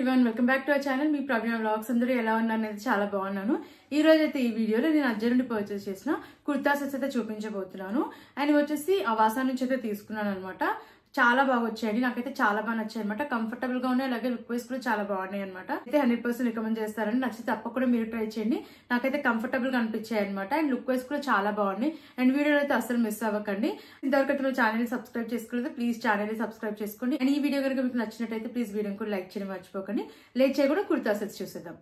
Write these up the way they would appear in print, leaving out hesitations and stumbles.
everyone, welcome back to our channel. మీ Pragna vlogs అందరూ ఎలా ఉన్నారు అనేది చాలా బాగున్నాను. ఈ రోజు అయితే ఈ వీడియోలో నేను అజ్జర్ నుండి పర్చేస్ చేసిన కుర్తా సెట్స్ అయితే చూపించబోతున్నాను. అండ్ వచ్చేసి అవాసా నుంచి అయితే తీసుకున్నాను అనమాట. చాలా బాగా వచ్చాయండి, నాకైతే చాలా బాగా నచ్చాయి అనమాట. కంఫర్టబుల్ గా ఉన్నాయి, అలాగే లుక్ వైస్ కూడా చాలా బాగున్నాయి అనమాట. అయితే 100% రికమెండ్ చేస్తారని, నచ్చితే తప్పకుండా మీరు ట్రై చేయండి. నాకైతే కంఫర్టబుల్ గా అనిపించాయి అనమాట. అండ్ లుక్ వైస్ కూడా చాలా బాగున్నాయి. అండ్ వీడియో అయితే అసలు మిస్ అవ్వకండి. ఇంతవరకు ఛానల్ సబ్స్క్రైబ్ చేసుకోలేదు, ప్లీజ్ ఛానల్ సబ్స్క్రైబ్ చేసుకోండి. అండ్ ఈ వీడియో కనుక మీకు నచ్చినట్టయితే ప్లీజ్ వీడియో కూడా లైక్ చేయడం మర్చిపోకండి. లేట్ చేయకుండా కుర్తా సెట్స్ చూసేద్దాం.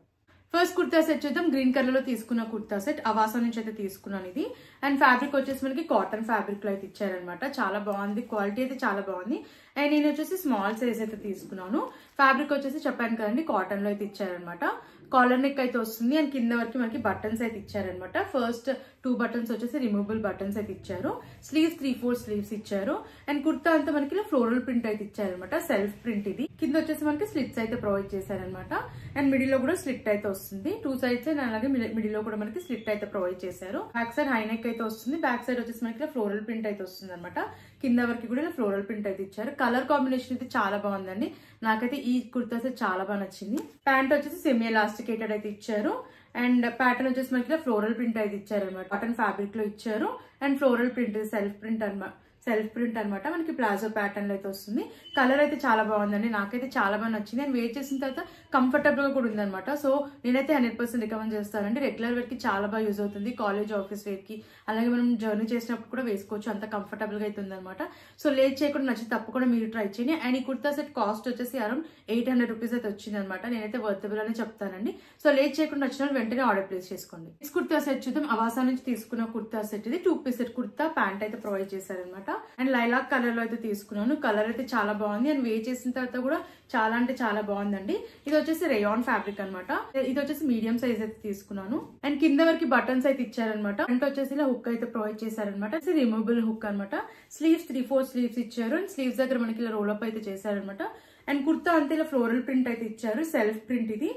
ఫస్ట్ కుర్తా సెట్ చూద్దాం. గ్రీన్ కలర్ లో తీసుకున్న కుర్తా సెట్ అవాసా నుంచి అయితే తీసుకున్నాను ఇది. అండ్ ఫ్యాబ్రిక్ వచ్చేసి మనకి కాటన్ ఫ్యాబ్రిక్ లో అయితే ఇచ్చారనమాట. చాలా బాగుంది, క్వాలిటీ అయితే చాలా బాగుంది. అండ్ నేను వచ్చేసి స్మాల్ సైజ్ అయితే తీసుకున్నాను. ఫ్యాబ్రిక్ వచ్చేసి చెప్పాను కదండి, కాటన్ లో అయితే ఇచ్చారనమాట. కాలర్ నెక్ అయితే వస్తుంది. అండ్ కింద వరకు మనకి బటన్స్ అయితే ఇచ్చారనమాట. ఫస్ట్ 2 బటన్స్ వచ్చేసి రిమూవబుల్ బటన్స్ అయితే ఇచ్చారు. స్లీవ్స్ 3/4 స్లీవ్స్ ఇచ్చారు. అండ్ కుర్తా అంతా మనకి ఫ్లోరల్ ప్రింట్ అయితే ఇచ్చారనమాట. సెల్ఫ్ ప్రింట్ ఇది. కింద వచ్చేసి మనకి స్లిట్స్ అయితే ప్రొవైడ్ చేశారనమాట. అండ్ మిడిల్ లో కూడా స్లిట్ అయితే వస్తుంది. 2 సైడ్స్ అలాగే మిడిల్ లో కూడా మనకి స్లిట్ అయితే ప్రొవైడ్ చేశారు. బ్యాక్ సైడ్ హై నెక్ అయితే వస్తుంది. బ్యాక్ సైడ్ వచ్చేసి మనకి ఫ్లోరల్ ప్రింట్ అయితే వస్తుంది అనమాట. కింద వరకు కూడా ఫ్లోరల్ ప్రింట్ అయితే ఇచ్చారు. కలర్ కాంబినేషన్ అయితే చాలా బాగుందండి. నాకైతే ఈ కుర్తా సెట్ చాలా బాగా నచ్చింది. ప్యాంట్ వచ్చేసి సెమీ ఎలాస్టికేటెడ్ అయితే ఇచ్చారు. అండ్ ప్యాటర్న్ వచ్చేసి మనకి ఫ్లోరల్ ప్రింట్ అయితే ఇచ్చారు అనమాట. కాటన్ ఫ్యాబ్రిక్ లో ఇచ్చారు. And floral print self print అనమాట. మనకి ప్లాజో ప్యాటర్న్ లో అయితే వస్తుంది. కలర్ అయితే చాలా బాగుందండి, నాకైతే చాలా బాగా నచ్చింది. అండ్ వేర్ చేసిన తర్వాత కంఫర్టబుల్ గా కూడా ఉందన్నమాట. సో నేనైతే 100% రికమెండ్ చేస్తానండి. రెగ్యులర్ వేర్ కి చాలా బాగా యూజ్ అవుతుంది. కాలేజ్ ఆఫీస్ వేర్ కి అలాగే మనం జర్నీ చేసినప్పుడు కూడా వేసుకోవచ్చు, అంత కంఫర్టబుల్ గా అయితే ఉందన్నమాట. సో లేట్ చేయకుండా నచ్చి తప్పకుండా మీరు ట్రై చేయండి. అండ్ ఈ కుర్తా సెట్ కాస్ట్ వచ్చేసి అరౌండ్ 800 రూపీస్ అయితే వచ్చింది అనమాట. నేనైతే వర్తబుల్ అని చెప్తానండి. సో లేట్ చేయకుండా నచ్చిన వెంటనే ఆర్డర్ ప్లేస్ చేసుకోండి. ఈ కుర్తా సెట్ చూద్దాం. అవాసా నుంచి తీసుకున్న కుర్తా సెట్ ఇది. 2 పీస్ సెట్ కుర్తా, ప్యాంట్ అయితే ప్రొవైడ్ చేశారనమాట. అండ్ లైలాక్ కలర్ లో అయితే తీసుకున్నాను. కలర్ అయితే చాలా బాగుంది. అండ్ వేర్ చేసిన తర్వాత కూడా చాలా అంటే చాలా బాగుందండి. ఇది వచ్చేసి రేయాన్ ఫ్యాబ్రిక్ అనమాట. ఇది వచ్చేసి మీడియం సైజ్ అయితే తీసుకున్నాను. అండ్ కింద వరకు బటన్స్ అయితే ఇచ్చారనమాట. అంటే వచ్చేసి ఇలా హుక్ అయితే ప్రొవైడ్ చేశారనమాట. రిమూవబుల్ హుక్ అనమాట. స్లీవ్స్ 3/4 స్లీవ్స్ ఇచ్చారు. అండ్ స్లీవ్స్ దగ్గర మనకి ఇలా రోల్ అప్ అయితే చేశారనమాట. అండ్ కుర్తా అంతే ఇలా ఫ్లోరల్ ప్రింట్ అయితే ఇచ్చారు. సెల్ఫ్ ప్రింట్ ఇది.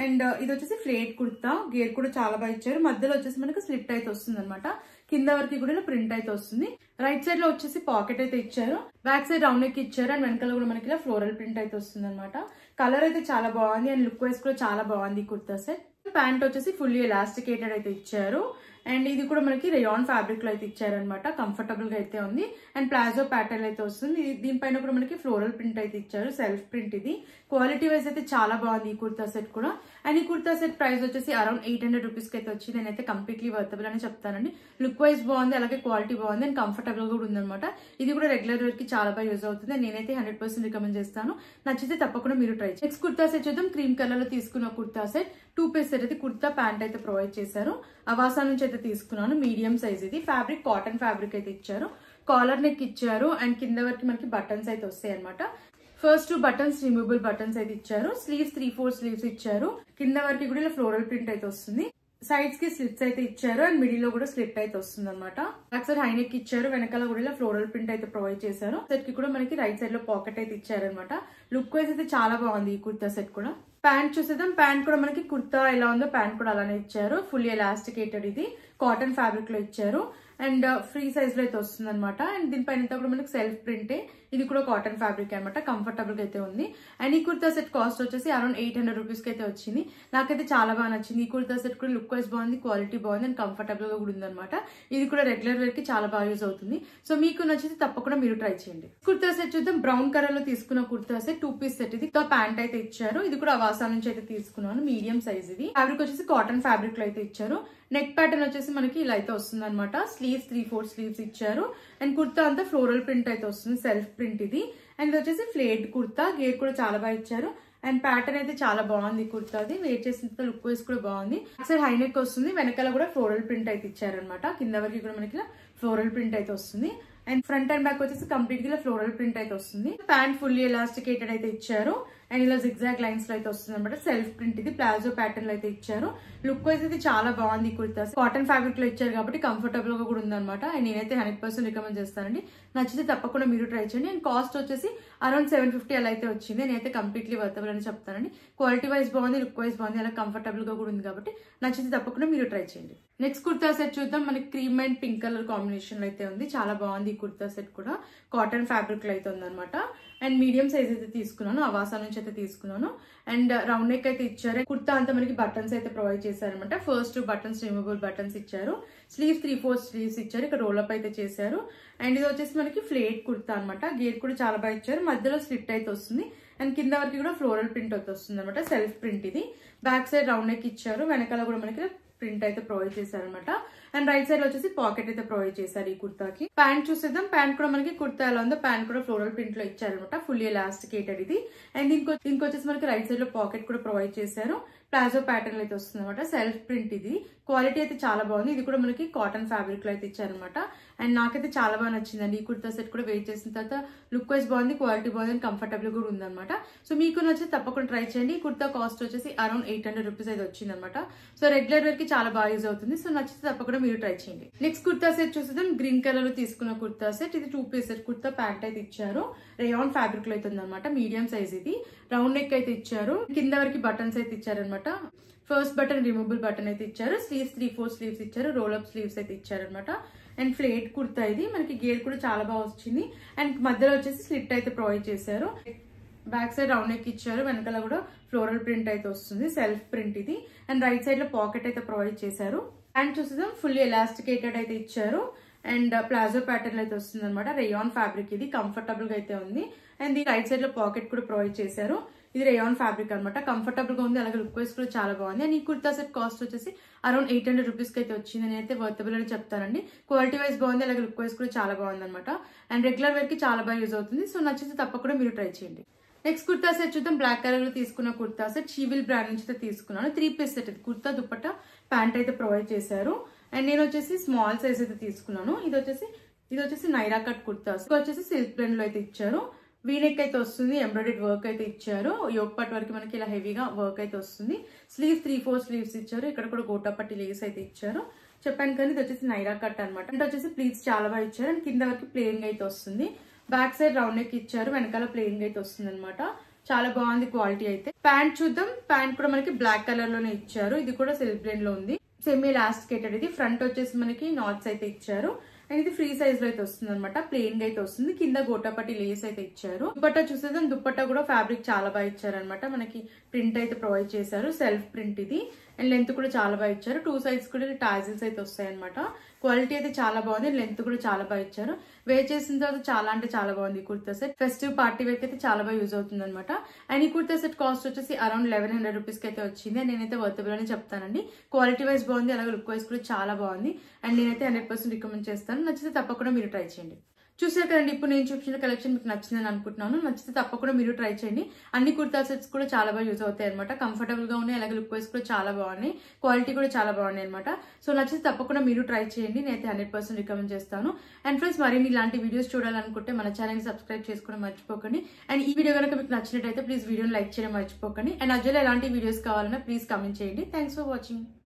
అండ్ ఇది వచ్చేసి ఫ్లేట్ కుర్తా. గేర్ కూడా చాలా బాగా ఇచ్చారు. మధ్యలో వచ్చేసి మనకి స్లిట్ అయితే వస్తుంది అనమాట. కింద వరకు కూడా ప్రింట్ అయితే వస్తుంది. రైట్ సైడ్ లో వచ్చేసి పాకెట్ అయితే ఇచ్చారు. బ్యాక్ సైడ్ రౌండ్ నెక్ ఇచ్చారు. అండ్ వెనకాల కూడా మనకి ఇలా ఫ్లోరల్ ప్రింట్ అయితే వస్తుంది అనమాట. కలర్ అయితే చాలా బాగుంది. అండ్ లుక్ వైస్ కూడా చాలా బాగుంది కుర్తా సెట్. ప్యాంట్ వచ్చేసి ఫుల్లీ ఎలాస్టికేటెడ్ అయితే ఇచ్చారు. అండ్ ఇది కూడా మనకి రేయాన్ ఫ్యాబ్రిక్ లో అయితే ఇచ్చారనమాట. కంఫర్టబుల్ గా అయితే ఉంది. అండ్ ప్లాజో ప్యాటర్న్ అయితే వస్తుంది. దీనిపైన కూడా మనకి ఫ్లోరల్ ప్రింట్ అయితే ఇచ్చారు. సెల్ఫ్ ప్రింట్ ఇది. క్వాలిటీ వైజ్ అయితే చాలా బాగుంది ఈ కుర్తా సెట్ కూడా. అండ్ ఈ కుర్తా సెట్ ప్రైస్ వచ్చేసి అరౌండ్ 800 రూపీస్ కి అయితే వచ్చింది. నేనైతే కంప్లీట్లీ వర్తబుల్ అని చెప్తానండి. లుక్ వైజ్ బాగుంది, అలాగే క్వాలిటీ బాగుంది. అండ్ కంఫర్టబుల్ గా కూడా ఉందన్నమాట. ఇది కూడా రెగ్యులర్ వేర్ కి చాలా బాగా యూజ్ అవుతుంది. నేనైతే 100% రికమెండ్ చేస్తాను. నచ్చితే తప్పకుండా మీరు ట్రై చేయండి. నెక్స్ట్ కుర్తా సెట్ చూద్దాం. క్రీమ్ కలర్ లో తీసుకున్న కుర్తా సెట్. 2 పీస్ సెట్ అయితే కుర్తా, ప్యాంట్ అయితే ప్రొవైడ్ చేశారు. అవాసా నుంచి అయితే తీసుకున్నాను. మీడియం సైజ్ ఇది. ఫ్యాబ్రిక్ కాటన్ ఫ్యాబ్రిక్ అయితే ఇచ్చారు. కాలర్ నెక్ ఇచ్చారు. అండ్ కింద వరకు మనకి బటన్స్ అయితే వస్తాయి అనమాట. ఫస్ట్ 2 బటన్స్ రిమూవబుల్ బటన్స్ అయితే ఇచ్చారు. స్లీవ్స్ 3/4 స్లీవ్స్ ఇచ్చారు. కింద వరకు కూడా ఇలా ఫ్లోరల్ ప్రింట్ అయితే వస్తుంది. సైడ్స్ కి స్లిట్స్ అయితే ఇచ్చారు. అండ్ మిడిల్ లో కూడా స్లిట్ అయితే వస్తుంది అనమాట. బ్యాక్ సైడ్ హై నెక్ ఇచ్చారు. వెనకాల కూడా ఇలా ఫ్లోరల్ ప్రింట్ అయితే ప్రొవైడ్ చేశారు. సెట్ కి కూడా మనకి రైట్ సైడ్ లో పాకెట్ అయితే ఇచ్చారనమాట. లుక్ వైజ్ అయితే చాలా బాగుంది ఈ కుర్తా సెట్ కూడా. ప్యాంట్ చూసేద్దాం. ప్యాంట్ కూడా మనకి కుర్తా ఎలా ఉందో ప్యాంట్ కూడా అలానే ఇచ్చారు. ఫుల్లీ ఎలాస్టికేటెడ్ ఇది. కాటన్ ఫ్యాబ్రిక్ లో ఇచ్చారు. అండ్ ఫ్రీ సైజ్ లో అయితే వస్తుంది అనమాట. అండ్ దీనిపైన కూడా మనకి సెల్ఫ్ ప్రింటే. ఇది కూడా కాటన్ ఫ్యాబ్రిక్ అనమాట. కంఫర్టబుల్ గా అయితే ఉంది. అండ్ ఈ కుర్తా సెట్ కాస్ట్ వచ్చేసి అరౌండ్ 800 రూపీస్ కి అయితే వచ్చింది. నాకైతే చాలా బాగా నచ్చింది. ఈ కుర్తా సెట్ కూడా లుక్ వైజ్ బాగుంది, క్వాలిటీ బాగుంది, అండ్ కంఫర్టబుల్ గా కూడా ఉందన్నమాట. ఇది కూడా రెగ్యులర్ వేర్ కి చాలా బాగా యూజ్ అవుతుంది. సో మీకు నచ్చితే తప్పకుండా మీరు ట్రై చేయండి. కుర్తా సెట్ చూద్దాం. బ్రౌన్ కలర్ లో తీసుకున్న కుర్తా సెట్. 2 పీస్ సెట్ ఇది. ప్యాంట్ అయితే ఇచ్చారు. ఇది కూడా అవాసా నుంచి అయితే తీసుకున్నాను. మీడియం సైజ్ ఇది. ఫ్యాబ్రిక్ వచ్చేసి కాటన్ ఫ్యాబ్రిక్ లో అయితే ఇచ్చారు. నెక్ ప్యాటర్న్ వచ్చేసి మనకి ఇలా అయితే వస్తుంది అనమాట. స్లీవ్స్ 3/4 స్లీవ్స్ ఇచ్చారు. అండ్ కుర్తా అంతా ఫ్లోరల్ ప్రింట్ అయితే వస్తుంది. సెల్ఫ్ ప్రింట్ ఇది. అండ్ ఇది వచ్చేసి ఫ్లేట్ కుర్తా. గేర్ కూడా చాలా బాగా ఇచ్చారు. అండ్ ప్యాటర్న్ అయితే చాలా బాగుంది కుర్తాది. వేర్ చేసిన లుక్ వైజ్ కూడా బాగుంది. ఒకసారి హై నెక్ వస్తుంది. వెనకాల కూడా ఫ్లోరల్ ప్రింట్ అయితే ఇచ్చారనమాట. కింద వరకు కూడా మనకి ఫ్లోరల్ ప్రింట్ అయితే వస్తుంది. అండ్ ఫ్రంట్ అండ్ బ్యాక్ వచ్చేసి కంప్లీట్ గా ఫ్లోరల్ ప్రింట్ అయితే వస్తుంది. ప్యాంట్ ఫుల్లీ ఎలాస్టికేటెడ్ అయితే ఇచ్చారు. అండ్ ఇలా జిగ్జాగ్ లైన్స్ లో అయితే వస్తుంది అనమాట. సెల్ఫ్ ప్రింట్ ఇది. ప్లాజో ప్యాటర్న్ లో అయితే ఇచ్చారు. లుక్ వైజ్ అయితే చాలా బాగుంది కుర్తా. కాటన్ ఫ్యాబ్రిక్ లో ఇచ్చారు కాబట్టి కంఫర్టబుల్ గా కూడా ఉందన్నమాట. అండ్ నేనైతే 100% రికమెండ్ చేస్తానండి. నచ్చితే తప్పకుండా మీరు ట్రై చేయండి. అండ్ కాస్ట్ వచ్చేసి అరౌండ్ 750 అలా అయితే వచ్చింది. నేనైతే కంప్లీట్లీ వర్తబుల్ అని చెప్తానండి. క్వాలిటీ వైజ్ బాగుంది, లుక్ వైజ్ బాగుంది, అలా కంఫర్టబుల్ గా కూడా ఉంది కాబట్టి నచ్చితే తప్పకుండా మీరు ట్రై చేయండి. నెక్స్ట్ కుర్తా సెట్ చూద్దాం. మనకి cream and pink colour combination లో అయితే ఉంది. చాలా బాగుంది ఈ కుర్తా సెట్ కూడా. కాటన్ ఫ్యాబ్రిక్ లో అయితే ఉందన్నమాట. అండ్ మీడియం సైజ్ అయితే తీసుకున్నాను, అవాసా నుంచి అయితే తీసుకున్నాను. అండ్ రౌండ్ నెక్ అయితే ఇచ్చారు. కుర్తా అంతా మనకి బటన్స్ అయితే ప్రొవైడ్ చేశారనమాట. ఫస్ట్ బటన్స్ రిమూవబుల్ బటన్స్ ఇచ్చారు. స్లీవ్స్ 3/4 స్లీవ్స్ ఇచ్చారు. ఇక్కడ రోల్ అప్ అయితే చేశారు. అండ్ ఇది వచ్చేసి మనకి ఫ్లేట్ కుర్తా అనమాట. గేర్ కూడా చాలా బాగా ఇచ్చారు. మధ్యలో స్లిట్ అయితే వస్తుంది. అండ్ కింద వరకు కూడా ఫ్లోరల్ ప్రింట్ అయితే వస్తుంది అనమాట. సెల్ఫ్ ప్రింట్ ఇది. బ్యాక్ సైడ్ రౌండ్ నెక్ ఇచ్చారు. వెనకాల కూడా మనకి ప్రింట్ అయితే ప్రొవైడ్ చేశారనమాట. అండ్ రైట్ సైడ్ వచ్చేసి పాకెట్ అయితే ప్రొవైడ్ చేశారు ఈ కుర్తాకి. ప్యాంట్ చూసేద్దాం. ప్యాంట్ కూడా మనకి కుర్తా ఎలా ఉందో ప్యాంట్ కూడా ఫ్లోరల్ ప్రింట్ లో ఇచ్చారనమాట. ఫుల్లీ ఎలాస్టికేటెడ్ ఇది. అండ్ ఇంకొచ్చేసి మనకి రైట్ సైడ్ లో పాకెట్ కూడా ప్రొవైడ్ చేశారు. ప్లాజో ప్యాటర్న్ అయితే వస్తుంది అనమాట. సెల్ఫ్ ప్రింట్ ఇది. క్వాలిటీ అయితే చాలా బాగుంది. ఇది కూడా మనకి కాటన్ ఫ్యాబ్రిక్ లో అయితే ఇచ్చారనమాట. అండ్ నాకైతే చాలా బాగా నచ్చిందండి ఈ కుర్తా సెట్ కూడా. వెయిట్ చేసిన తర్వాత లుక్ వైజ్ బాగుంది, క్వాలిటీ బాగుంది, అండ్ కంఫర్టబుల్ కూడా ఉందన్నమాట. సో మీకు నచ్చితే తప్పకుండా ట్రై చేయండి. ఈ కుర్తా కాస్ట్ వచ్చేసి అరౌండ్ 800 రూపీస్ అయితే వచ్చింది అనమాట. సో రెగ్యులర్ వేర్ కి చాలా బాగా యూజ్ అవుతుంది. సో నచ్చితే తప్పకుండా మీరు ట్రై చేయండి. నెక్స్ట్ కుర్తా సెట్ చూసేద్దాం. గ్రీన్ కలర్ లో తీసుకున్న కుర్తా సెట్. ఇది 2 పీస్ సెట్ కుర్తా. ప్యాంట్ అయితే ఇచ్చారు. రేయాన్ ఫ్యాబ్రిక్ లో అయితే ఉందన్నమాట. మీడియం సైజ్ ఇది. రౌండ్ నెక్ అయితే ఇచ్చారు. కింద వరకు బటన్స్ అయితే ఇచ్చారనమాట. ఫస్ట్ బటన్ రిమూవబుల్ బటన్ అయితే ఇచ్చారు. స్లీవ్స్ 3/4 స్లీవ్స్ ఇచ్చారు. రోల్ అప్ స్లీవ్స్ అయితే ఇచ్చారనమాట. అండ్ ఫ్లేట్ కుర్తా ఇది. మనకి గేర్ కూడా చాలా బాగా వచ్చింది. అండ్ మధ్యలో వచ్చేసి స్లిట్ అయితే ప్రొవైడ్ చేశారు. బ్యాక్ సైడ్ రౌండ్ నెక్ ఇచ్చారు. వెనకాల కూడా ఫ్లోరల్ ప్రింట్ అయితే వస్తుంది. సెల్ఫ్ ప్రింట్ ఇది. అండ్ రైట్ సైడ్ లో పాకెట్ అయితే ప్రొవైడ్ చేశారు. అండ్ చూసేద్దాం. ఫుల్లీ ఎలాస్టికేటెడ్ అయితే ఇచ్చారు. అండ్ ప్లాజో ప్యాటర్న్ అయితే వస్తుంది అనమాట. రేయాన్ ఫ్యాబ్రిక్ ఇది. కంఫర్టబుల్ గా అయితే ఉంది. అండ్ ఈ రైట్ సైడ్ లో పాకెట్ కూడా ప్రొవైడ్ చేశారు. ఇది రేయాన్ ఫ్యాబ్రిక్ అనమాట. కంఫర్టబుల్ గా ఉంది. అలాగే లుక్ వైజ్ కూడా చాలా బాగుంది. అండ్ ఈ కుర్తా సెట్ కాస్ట్ వచ్చేసి అరౌండ్ 800 రూపీస్ కి అయితే వచ్చింది. నేనైతే వర్తబుల్ అని చెప్తానండి. క్వాలిటీ వైజ్ బాగుంది, అలాగే లుక్ వైజ్ కూడా చాలా బాగుంది అనమాట. అండ్ రెగ్యులర్ వేర్ కి చాలా బాగా యూజ్ అవుతుంది. సో నచ్చితే తప్పకుండా మీరు ట్రై చేయండి. నెక్స్ట్ కుర్తా సెట్ చూద్దాం. బ్లాక్ కలర్ లో తీసుకున్న కుర్తా సెట్ షీవిల్ బ్రాండ్ నుంచి అయితే తీసుకున్నాను. 3 పీస్ సెట్ ఇది. కుర్తా దుపట్టా ప్యాంట్ అయితే ప్రొవైడ్ చేశారు. అండ్ నేను వచ్చేసి స్మాల్ సైజ్ అయితే తీసుకున్నాను. ఇది వచ్చేసి నైరా కట్ కుర్తా. వచ్చేసి సిల్క్ బ్లెండ్ లో అయితే ఇచ్చారు. వీనెక్ అయితే వస్తుంది. ఎంబ్రాయిడరీ వర్క్ అయితే ఇచ్చారు. యోక్ పట్ వరకు మనకి ఇలా హెవీగా వర్క్ అయితే వస్తుంది. స్లీవ్స్ 3/4 స్లీవ్స్ ఇచ్చారు. ఇక్కడ కూడా గోటా పట్టి లేస్ అయితే ఇచ్చారు. చెప్పాను కానీ ఇది వచ్చేసి నైరా కట్ అనమాట. అంటే వచ్చేసి ప్లీట్స్ చాలా బాగా ఇచ్చారు. అండ్ కింద వరకు ప్లేన్ అయితే వస్తుంది. బ్యాక్ సైడ్ రౌండ్ నెక్ ఇచ్చారు. వెనకాల ప్లేన్ అయితే వస్తుంది అనమాట. చాలా బాగుంది క్వాలిటీ అయితే. ప్యాంట్ చూద్దాం. ప్యాంట్ కూడా మనకి బ్లాక్ కలర్ లోనే ఇచ్చారు. ఇది కూడా సిల్క్ బ్లెండ్ లో ఉంది. సెమీ ఎలాస్టికేటెడ్ ఇది. ఫ్రంట్ వచ్చేసి మనకి నాట్స్ అయితే ఇచ్చారు. అండ్ ఇది ఫ్రీ సైజ్ లో అయితే వస్తుంది అనమాట. ప్లెయిన్ గా అయితే వస్తుంది. కింద గోటాపట్టి లేస్ అయితే ఇచ్చారు. దుపట్టా చూసేద్దాం. దుపట్టా కూడా ఫ్యాబ్రిక్ చాలా బాగా ఇచ్చారనమాట. మనకి ప్రింట్ అయితే ప్రొవైడ్ చేశారు. సెల్ఫ్ ప్రింట్ ఇది. అండ్ లెంత్ కూడా చాలా బాగా ఇచ్చారు. 2 సైడ్స్ కూడా టాజిల్స్ అయితే వస్తాయి అనమాట. క్వాలిటీ అయితే చాలా బాగుంది. లెంత్ కూడా చాలా బాగా ఇచ్చారు. వేర్ చేసిన తర్వాత చాలా అంటే చాలా బాగుంది ఈ kurta set. Festive party wear అయితే చాలా బాగా యూజ్ అవుతుంది అనమాట. అండ్ ఈ కుర్తా సెట్ కాస్ట్ వచ్చేసి అరౌండ్ 1100 రూపీస్ కి అయితే వచ్చింది. నేనైతే వర్తబుల్ అని చెప్తానండి. క్వాలిటీ వైజ్ బాగుంది, అలాగే లుక్ వైజ్ కూడా చాలా బాగుంది. అండ్ నేనైతే 100% రికమెండ్ చేస్తాను. నచ్చితే తప్పకుండా మీరు ట్రై చేయండి. చూసారు కదండి, ఇప్పుడు నేను చూపించిన కలెక్షన్ మీకు నచ్చిందని అనుకుంటున్నాను. నచ్చితే తప్పకుండా మీరు ట్రై చేయండి. అన్ని కుర్తా సెట్స్ కూడా చాలా బాగా యూజ్ అవుతాయి అనమాట. కంఫర్టబుల్ గా ఉన్నాయి, అలాగే లుక్ వైజ్ కూడా చాలా బాగున్నాయి. క్వాలిటీ కూడా చాలా బాగున్నాయి అనమాట. సో నచ్చితే తప్పకుండా మీరు ట్రై చేయండి. నేనైతే 100% రికమెండ్ చేస్తాను. అండ్ ఫ్రెండ్స్, మరిన్ని ఇలాంటి వీడియోస్ చూడాలనుకుంటే మన ఛానల్ సబ్స్క్రైబ్ చేసుకోవడం మర్చిపోకండి. అండ్ ఈ వీడియో కనుక మీకు నచ్చినట్టయితే ప్లీజ్ వీడియోని లైక్ చేయడం మర్చిపోకండి. అండ్ అజ్జలో ఎలాంటి వీడియోస్ కావాలన్నా ప్లీజ్ కామెంట్ చేయండి. Thanks for watching.